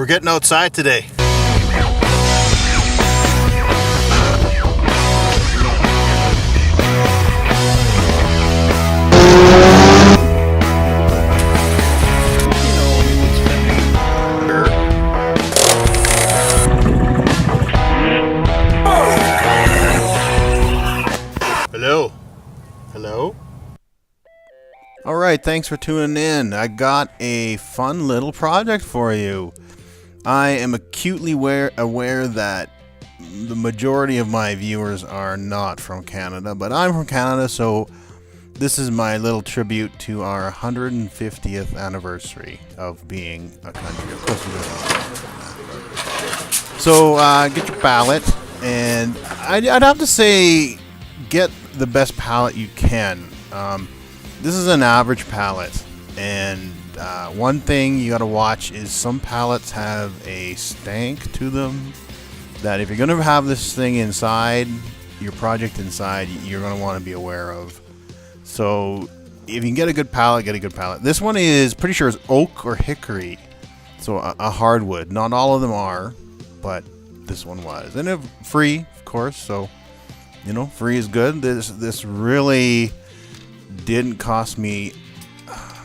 We're getting outside today. Hello? Hello? Alright, thanks for tuning in. I got a fun little project for you. I am acutely aware that the majority of my viewers are not from Canada, but I'm from Canada, so this is my little tribute to our 150th anniversary of being a country. Of course, we don't. So get your pallet, and I'd have to say get the best pallet you can. This is an average pallet, and one thing you gotta watch is some pallets have a stank to them that if you're gonna have this thing inside, your project inside, you're gonna want to be aware of. So if you can get a good pallet, get a good pallet. This one is pretty sure is oak or hickory, so a hardwood. Not all of them are, but this one was, and free, of course. So you know, free is good. This really didn't cost me.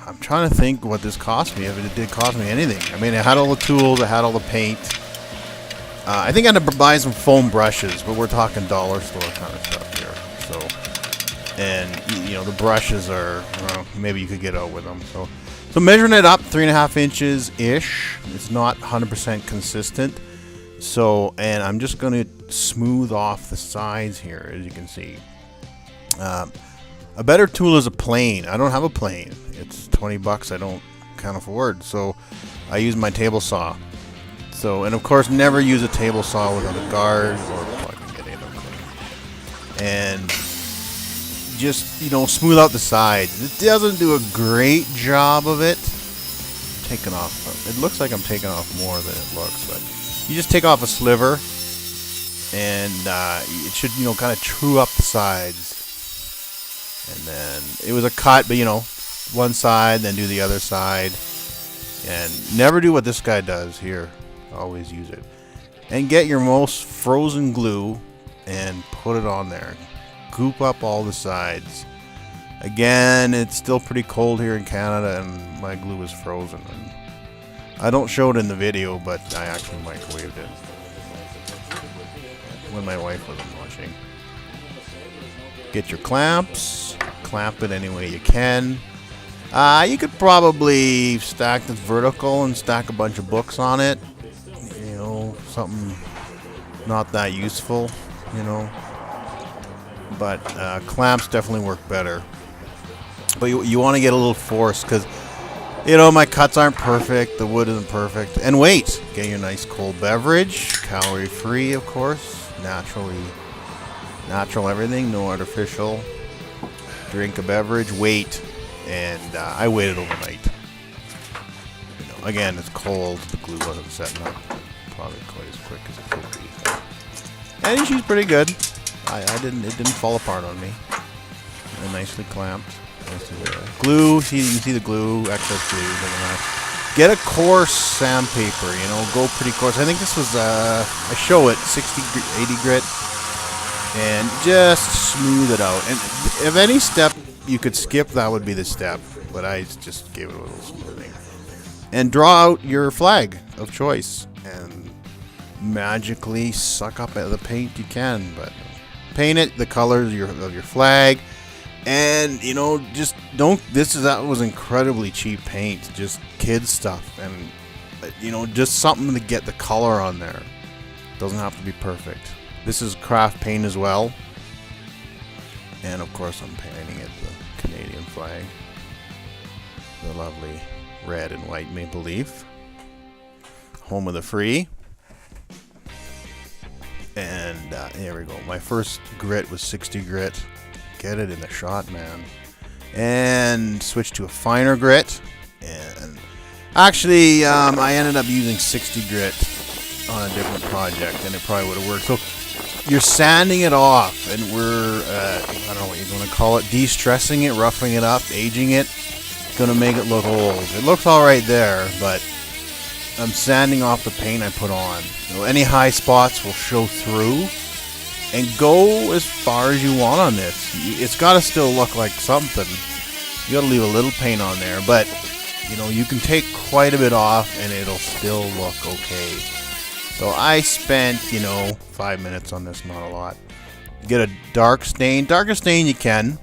I'm trying to think what this cost me, if it did cost me anything. I mean, it had all the tools, it had all the paint. I think I had to buy some foam brushes, but we're talking dollar store kind of stuff here. So, and you know, the brushes are, well, maybe you could get out with them. So measuring it up 3.5 inches ish. It's not 100% consistent. So, and I'm just going to smooth off the sides here, as you can see. A better tool is a plane. I don't have a plane. It's 20 bucks. I can't afford. So I use my table saw. So, and of course, never use a table saw without a guard or plugging it in. And just, you know, smooth out the sides. It doesn't do a great job of it. Taking off. It looks like I'm taking off more than it looks, but you just take off a sliver, and it should, you know, kind of true up the sides. And then it was a cut, but you know, one side, then do the other side. And never do what this guy does here. Always use it. And get your most frozen glue and put it on there. Goop up all the sides. Again, it's still pretty cold here in Canada, and my glue is frozen. And I don't show it in the video, but I actually microwaved it when my wife wasn't watching. Get your clamps, clamp it any way you can. You could probably stack this vertical and stack a bunch of books on it. You know, something not that useful, you know. But clamps definitely work better. But you want to get a little force, because, you know, my cuts aren't perfect, the wood isn't perfect. And wait, get your nice cold beverage, calorie free, of course, natural everything, no artificial. Drink a beverage, wait, and I waited overnight. You know, again, it's cold, the glue wasn't setting up probably quite as quick as it could be. And she's pretty good. It didn't fall apart on me. And nicely clamped. Glue, see, you can see the glue, excess glue. Get a coarse sandpaper, you know, go pretty coarse. I think this was, I show it, 60, 80 grit. And just smooth it out. And if any step you could skip, that would be the step. But I just gave it a little smoothing. And draw out your flag of choice. And magically suck up the paint you can. But paint it the colors of your flag. And, you know, just don't... That was incredibly cheap paint. Just kid stuff. And, you know, just something to get the color on there. Doesn't have to be perfect. This is craft paint as well. And of course I'm painting it the Canadian flag. The lovely red and white maple leaf. Home of the free. And there we go. My first grit was 60 grit. Get it in the shot, man. And switch to a finer grit. And actually, I ended up using 60 grit on a different project, and it probably would have worked. So you're sanding it off, and we're, I don't know what you're going to call it, de-stressing it, roughing it up, aging it. It's going to make it look old. It looks all right there, but I'm sanding off the paint I put on. You know, any high spots will show through. And go as far as you want on this. It's got to still look like something. You got to leave a little paint on there, but you know, you can take quite a bit off and it'll still look okay. So I spent, you know, 5 minutes on this, not a lot. Get a dark stain, darkest stain you can,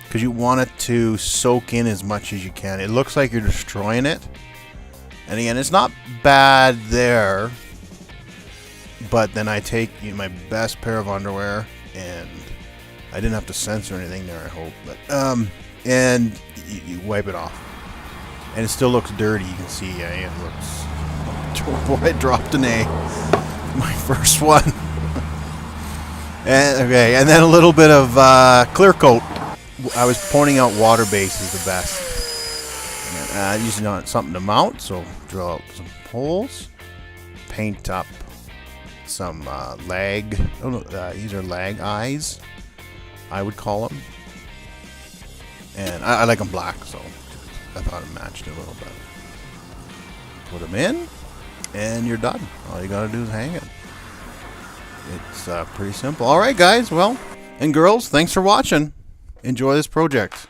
because you want it to soak in as much as you can. It looks like you're destroying it. And again, it's not bad there, but then I take my best pair of underwear, and I didn't have to censor anything there, I hope, but and you wipe it off, and it still looks dirty. You can see, it looks. Oh boy, I dropped an A, my first one. And okay, and then a little bit of clear coat. I was pointing out water base is the best. And, using something to mount, so drill out some holes, paint up some lag. Oh no, these are lag eyes, I would call them. And I like them black, so I thought it matched a little bit. Put them in, and you're done. All you gotta do is hang it. It's pretty simple. All right, guys. Well, and girls, thanks for watching. Enjoy this project.